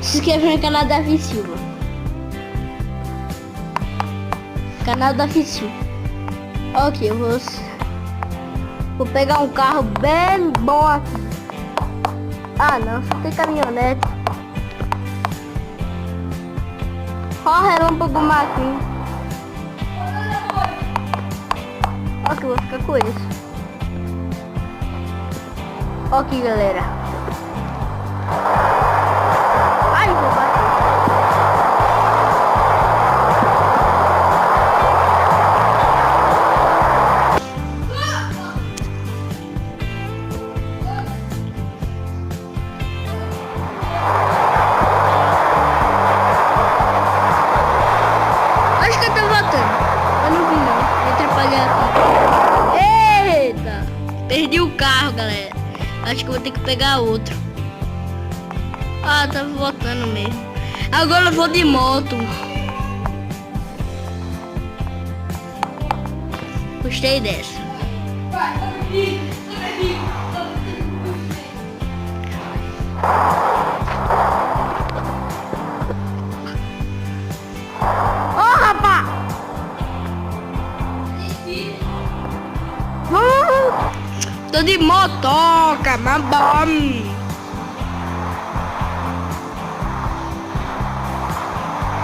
Se inscreva no canal da Silva. Canal da Silva. Ok, eu vou pegar um carro bem bom aqui. Ah não, só tem caminhonete. Ó, relâmpago Marquinhos. Ó que eu vou ficar com isso. Ó aqui, galera. Ai, vou bater. Acho que eu tô voltando. Eu não vi não. Vou atrapalhar aqui. Eita! Perdi o carro, galera. Acho que vou ter que pegar outro. Ah, tá voltando mesmo. Agora eu vou de moto. Gostei dessa. Ô, rapaz! Tô de motoca, mas bom.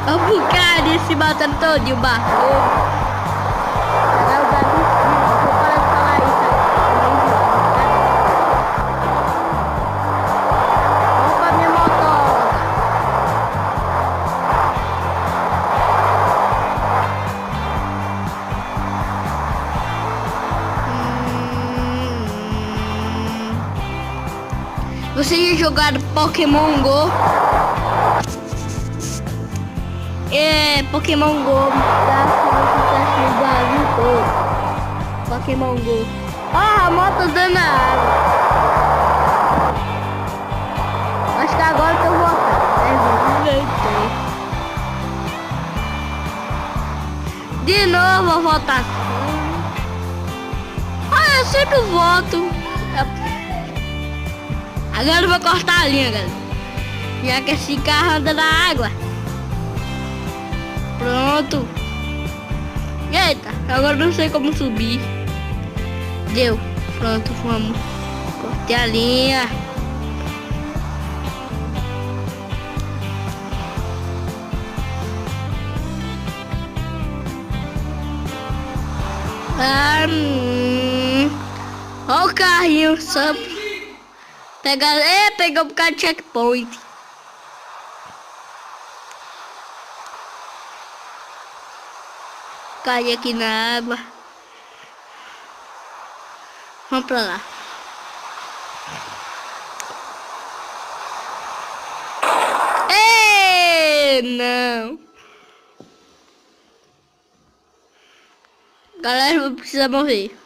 Olha o cara se matando todinho, barulho. Vocês já jogaram Pokémon Go? É, Pokémon Go. Pokémon Go. Ah, a moto dando água. Acho que agora eu tô voltando. De novo a votação. Ah, eu sempre voto. Agora eu vou cortar a linha, galera. Já que esse carro anda na água. Pronto. Eita, agora não sei como subir. Deu. Pronto, vamos. Cortei a linha. Olha o carrinho, só pegar um bocado de checkpoint. Caí aqui na água. Vamos pra lá. Ei, não. Galera, vou precisar morrer.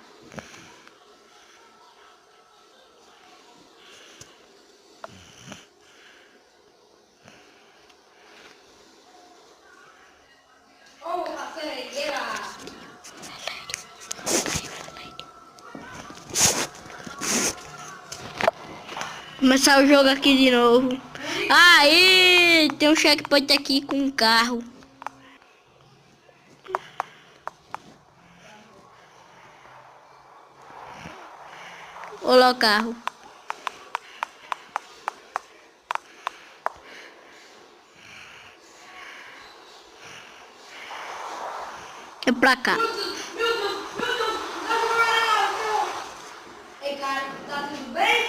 Começar o jogo aqui de novo. Aí, tem um checkpoint aqui com um carro. Olha o carro. É pra cá. Ei, cara, tá tudo bem?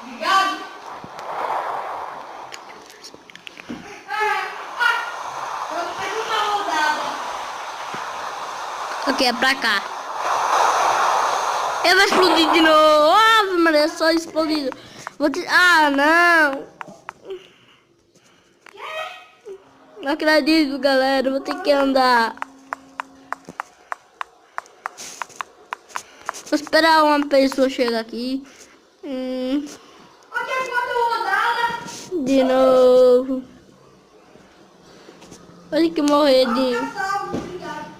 Obrigado. Mais uma rodada. Ok, é pra cá. Eu vou explodir de novo. Ave Maria, só explodido. Ah, não. Não acredito, galera. Vou ter que andar. Vou esperar uma pessoa chegar aqui. Ok, 4 rodadas. De novo. Olha que morrer de... Salve, obrigado.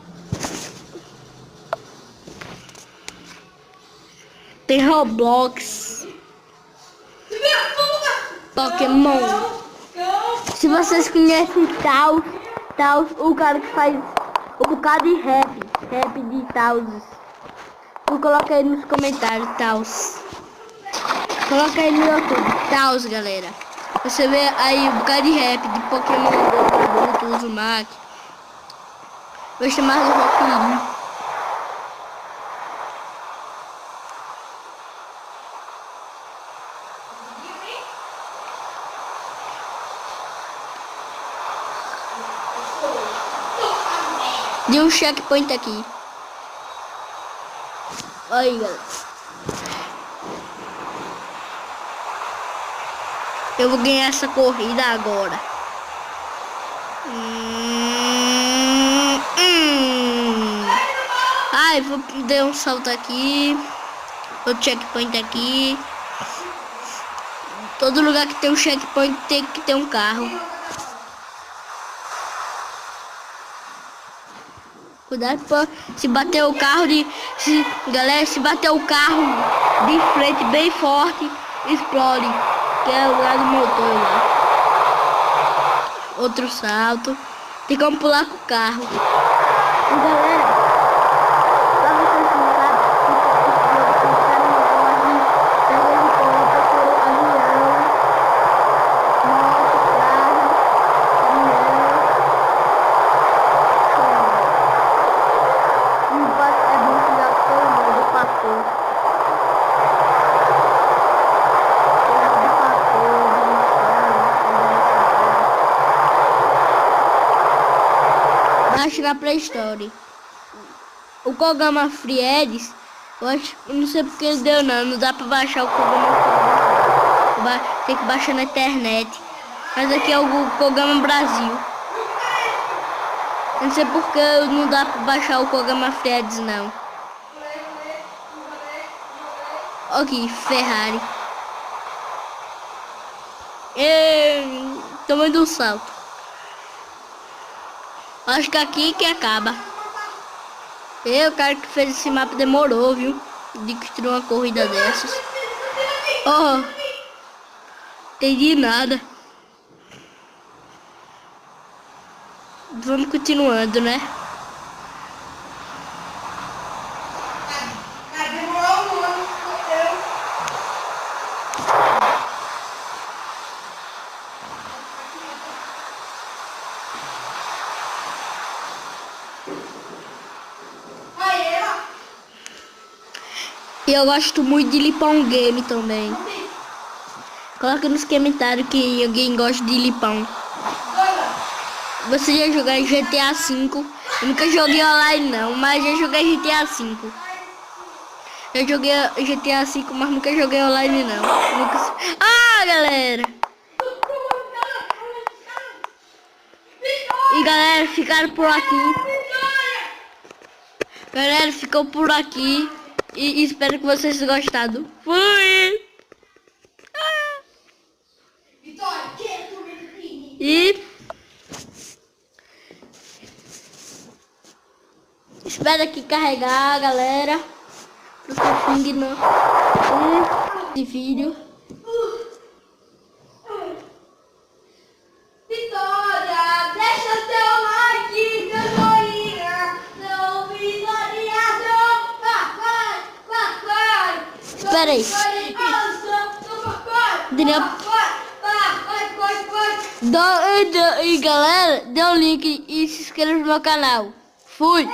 Tem Roblox. Pokémon. Se vocês conhecem Taos, o cara que faz um bocado de rap de Taos. Vou colocar aí nos comentários, Taos. Coloca aí no YouTube, Taos, galera. Você vê aí um bocado de rap de Pokémon, do Uzumaki. Vou chamar do Rock Lee. De um checkpoint aqui. Aí, galera. Eu vou ganhar essa corrida agora. Ai, vou dar um salto aqui. Outro checkpoint aqui. Todo lugar que tem um checkpoint tem que ter um carro. Cuidado pra se bater o carro galera, se bater o carro de frente bem forte, explode. Que é o lugar do motor lá. Outro salto. Tem como pular com o carro. E galera, pra vocês não sabem, baixa na Play Store. O Kogama Free Ads, eu não sei porque ele deu não dá pra baixar o Kogama Free. Tem que baixar na internet. Mas aqui é o Kogama Brasil. Eu não sei porque não dá pra baixar o Kogama Free Ads não. Ok, Ferrari. Tomando um salto. Acho que aqui que acaba. O cara que fez esse mapa demorou, viu? De construir uma corrida dessas. Oh, entendi nada. Vamos continuando, né? E eu gosto muito de Lipão Game também. Coloca nos comentários que alguém gosta de Lipão. Você já jogou GTA V? Eu nunca joguei online não, mas já joguei GTA V. Eu joguei GTA V, mas nunca joguei online não. Ah, galera! E galera, ficaram por aqui. Galera, ficou por aqui. E espero que vocês tenham gostado. Fui! E espero aqui carregar, galera. Pro fim não. Esse vídeo. Vitória, deixa teu like, teu joinha, teu visualização. Espera aí. E galera, dê um link e se inscreva no meu canal. Fui!